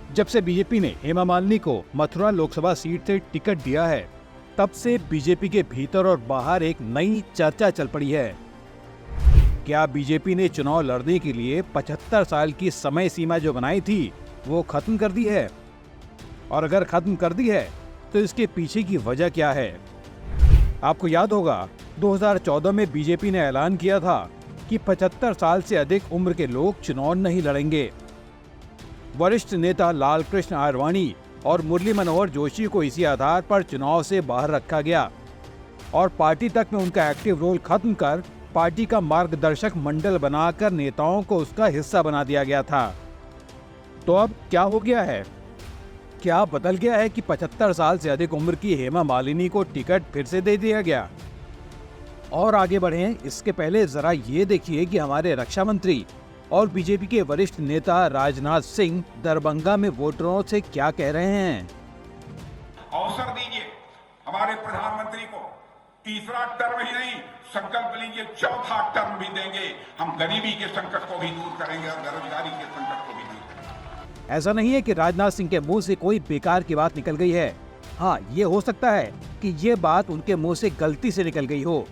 जब से बीजेपी ने हेमा मालिनी को मथुरा लोकसभा सीट से टिकट दिया है, तब से बीजेपी के भीतर और बाहर एक नई चर्चा चल पड़ी है। क्या बीजेपी ने चुनाव लड़ने के लिए 75 साल की समय सीमा जो बनाई थी, वो खत्म कर दी है? और अगर खत्म कर दी है, तो इसके पीछे की वजह क्या है? आपको याद होगा 2014 में बीजेपी ने ऐलान किया था कि 75 साल से अधिक उम्र के लोग चुनाव नहीं लड़ेंगे। वरिष्ठ नेता लाल कृष्ण आडवाणी और मुरली मनोहर जोशी को इसी आधार पर चुनाव से बाहर रखा गया और पार्टी तक में उनका एक्टिव रोल खत्म कर पार्टी का मार्गदर्शक मंडल बनाकर नेताओं को उसका हिस्सा बना दिया गया था। तो अब क्या हो गया है? क्या बदल गया है कि 75 साल से अधिक उम्र की हेमा मालिनी को टिकट फिर से दे दिया गया? और आगे बढ़ें इसके पहले जरा ये देखिए कि हमारे रक्षा मंत्री और बीजेपी के वरिष्ठ नेता राजनाथ सिंह दरभंगा में वोटरों से क्या कह रहे हैं। अवसर दीजिए हमारे प्रधानमंत्री को, तीसरा टर्म ही नहीं, संकल्प लीजिए चौथा टर्म भी देंगे। हम गरीबी के संकट को भी दूर करेंगे और बेरोजगारी के संकट को भी दूर करेंगे। ऐसा नहीं है कि राजनाथ सिंह के मुंह से कोई बेकार की बात निकल गई है। हाँ, ये हो सकता है कि ये बात उनके मुंह से गलती से निकल गई हो।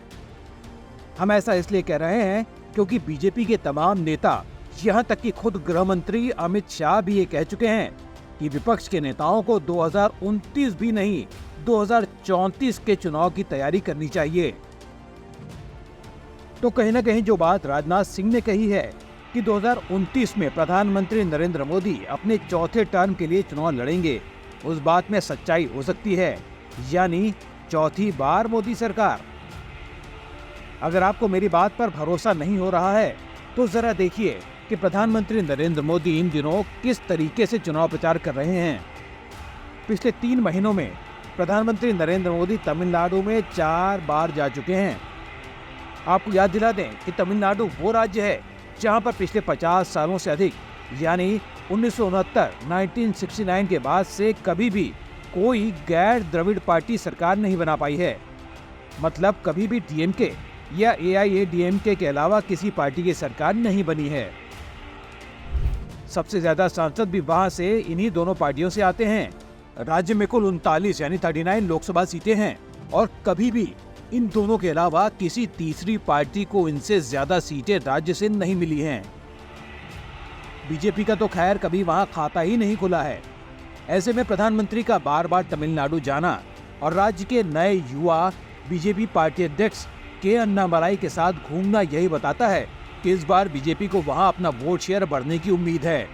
हम ऐसा इसलिए कह रहे हैं क्योंकि बीजेपी के तमाम नेता, यहाँ तक कि खुद गृह मंत्री अमित शाह भी ये कह चुके हैं कि विपक्ष के नेताओं को 2029 भी नहीं 2034 के चुनाव की तैयारी करनी चाहिए। तो कहीं ना कहीं जो बात राजनाथ सिंह ने कही है कि 2029 में प्रधानमंत्री नरेंद्र मोदी अपने चौथे टर्म के लिए चुनाव लड़ेंगे, उस बात में सच्चाई हो सकती है, यानी चौथी बार मोदी सरकार। अगर आपको मेरी बात पर भरोसा नहीं हो रहा है तो जरा देखिए कि प्रधानमंत्री नरेंद्र मोदी इन दिनों किस तरीके से चुनाव प्रचार कर रहे हैं। पिछले 3 महीनों में प्रधानमंत्री नरेंद्र मोदी तमिलनाडु में 4 बार जा चुके हैं। आपको याद दिला दें कि तमिलनाडु वो राज्य है जहां पर पिछले 50 सालों से अधिक, यानी 1969 के बाद से कभी भी कोई गैर द्रविड़ पार्टी सरकार नहीं बना पाई है। मतलब कभी भी डीएमके या एआईएडीएमके के अलावा किसी पार्टी की सरकार नहीं बनी है। सबसे ज्यादा सांसद भी वहां से इन्हीं दोनों पार्टियों से आते हैं। राज्य में कुल 39 यानी 39 लोकसभा सीटें हैं और कभी भी इन दोनों के अलावा किसी तीसरी पार्टी को इनसे ज्यादा सीटें राज्य से नहीं मिली हैं। बीजेपी का तो खैर कभी वहां खाता ही नहीं खुला है। ऐसे में प्रधानमंत्री का बार बार तमिलनाडु जाना और राज्य के नए युवा बीजेपी पार्टी अध्यक्ष के अन्नामलाई के साथ घूमना यही बताता है कि इस बार बीजेपी को वहां अपना वोट शेयर बढ़ने की उम्मीद है।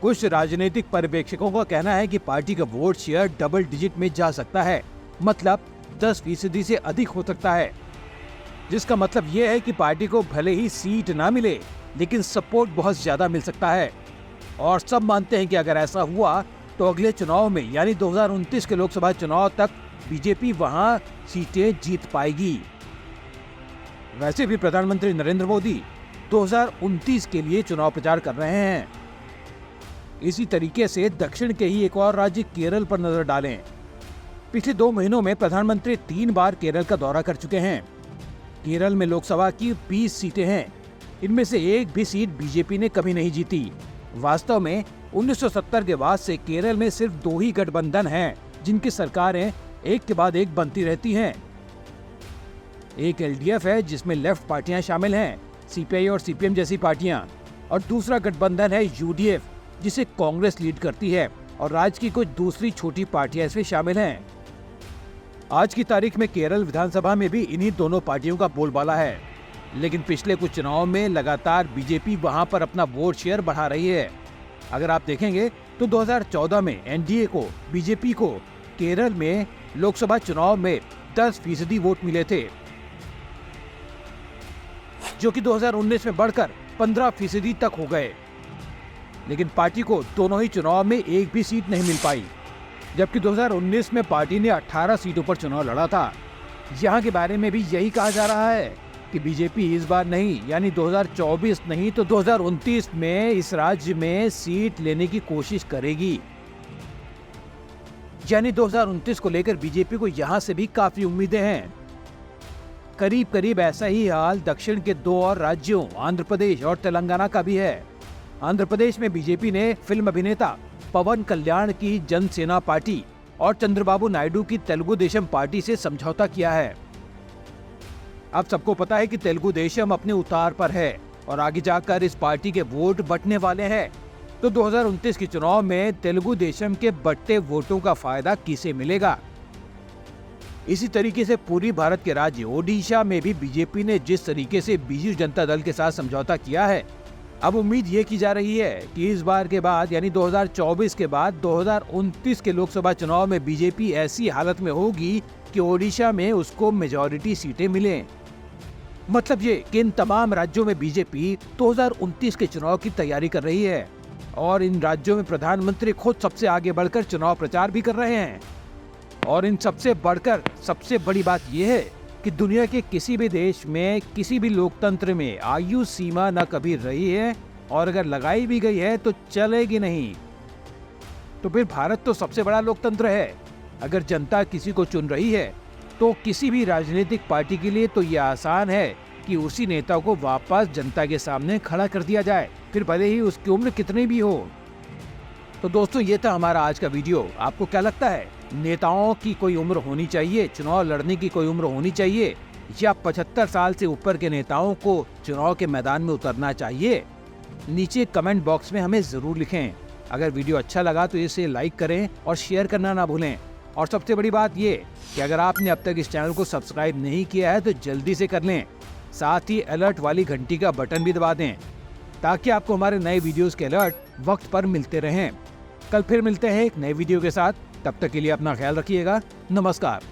कुछ राजनीतिक पर्यवेक्षकों का कहना है कि पार्टी का वोट शेयर डबल डिजिट में जा सकता है, मतलब 10% से अधिक हो सकता है, जिसका मतलब यह है कि पार्टी को भले ही सीट ना मिले लेकिन सपोर्ट बहुत ज्यादा मिल सकता है। और सब मानते हैं कि अगर ऐसा हुआ तो अगले चुनाव में यानी 2029 के लोकसभा चुनाव तक बीजेपी वहां सीटें जीत पाएगी। वैसे भी प्रधानमंत्री नरेंद्र मोदी 2029 के लिए चुनाव प्रचार कर रहे हैं। इसी तरीके से दक्षिण के ही एक और राज्य केरल पर नजर डालें। पिछले 2 महीनों में प्रधानमंत्री 3 बार केरल का दौरा कर चुके हैं। केरल में लोकसभा की 20 सीटें हैं। इनमें से एक भी सीट बीजेपी ने कभी नहीं जीती। वास्तव में 1970 के बाद से केरल में सिर्फ 2 ही गठबंधन हैं जिनकी सरकारें एक के बाद एक बनती रहती हैं। एक एलडीएफ है जिसमें लेफ्ट पार्टियां शामिल हैं, सीपीआई और सीपीएम जैसी पार्टियां, और दूसरा गठबंधन है यूडीएफ जिसे कांग्रेस लीड करती है और राज्य की कुछ दूसरी छोटी पार्टियां इसमें शामिल हैं। आज की तारीख में केरल विधानसभा में भी इन्हीं दोनों पार्टियों का बोलबाला है, लेकिन पिछले कुछ चुनाव में लगातार बीजेपी वहां पर अपना वोट शेयर बढ़ा रही है। अगर आप देखेंगे तो 2014 में एनडीए को, बीजेपी को केरल में लोकसभा चुनाव में 10% वोट मिले थे, जो कि 2019 में बढ़कर 15% तक हो गए। लेकिन पार्टी को दोनों ही चुनाव में एक भी सीट नहीं मिल पाई, जबकि 2019 में पार्टी ने 18 सीटों पर चुनाव लड़ा था। यहाँ के बारे में भी यही कहा जा रहा है कि बीजेपी इस बार नहीं, यानी 2024 नहीं तो 2029 में इस राज्य में सीट लेने की कोशिश करेगी। यानी 2029 को लेकर बीजेपी को यहाँ से भी काफी उम्मीदें हैं। करीब करीब ऐसा ही हाल दक्षिण के 2 और राज्यों आंध्र प्रदेश और तेलंगाना का भी है। आंध्र प्रदेश में बीजेपी ने फिल्म अभिनेता पवन कल्याण की जनसेना पार्टी और चंद्रबाबू नायडू की तेलुगु देशम पार्टी से समझौता किया है। अब सबको पता है कि तेलुगु देशम अपने उतार पर है और आगे जाकर इस पार्टी के वोट बंटने वाले हैं। तो 2029 के चुनाव में तेलुगु देशम के बढ़ते वोटों का फायदा किसे मिलेगा? इसी तरीके से पूरी भारत के राज्य ओडिशा में भी बीजेपी ने जिस तरीके से बीजू जनता दल के साथ समझौता किया है, अब उम्मीद ये की जा रही है कि इस बार के बाद यानी 2024 के बाद 2029 के लोकसभा चुनाव में बीजेपी ऐसी हालत में होगी कि ओडिशा में उसको मेजॉरिटी सीटें मिलें। मतलब ये कि इन तमाम राज्यों में बीजेपी 2029 के चुनाव की तैयारी कर रही है और इन राज्यों में प्रधानमंत्री खुद सबसे आगे बढ़कर चुनाव प्रचार भी कर रहे हैं। और इन सबसे बढ़कर सबसे बड़ी बात यह है कि दुनिया के किसी भी देश में किसी भी लोकतंत्र में आयु सीमा न कभी रही है और अगर लगाई भी गई है तो चलेगी नहीं। तो फिर भारत तो सबसे बड़ा लोकतंत्र है। अगर जनता किसी को चुन रही है तो किसी भी राजनीतिक पार्टी के लिए तो ये आसान है कि उसी नेता को वापस जनता के सामने खड़ा कर दिया जाए, फिर भले ही उसकी उम्र कितनी भी हो। तो दोस्तों, ये था हमारा आज का वीडियो। आपको क्या लगता है, नेताओं की कोई उम्र होनी चाहिए, चुनाव लड़ने की कोई उम्र होनी चाहिए, या 75 साल से ऊपर के नेताओं को चुनाव के मैदान में उतरना चाहिए? नीचे कमेंट बॉक्स में हमें जरूर लिखें। अगर वीडियो अच्छा लगा तो इसे लाइक करें और शेयर करना ना भूलें। और सबसे बड़ी बात ये कि अगर आपने अब तक इस चैनल को सब्सक्राइब नहीं किया है तो जल्दी से कर लें। साथ ही अलर्ट वाली घंटी का बटन भी दबा दें ताकि आपको हमारे नए वीडियोस के अलर्ट वक्त पर मिलते रहें। कल फिर मिलते हैं एक नए वीडियो के साथ। तब तक के लिए अपना ख्याल रखिएगा। नमस्कार।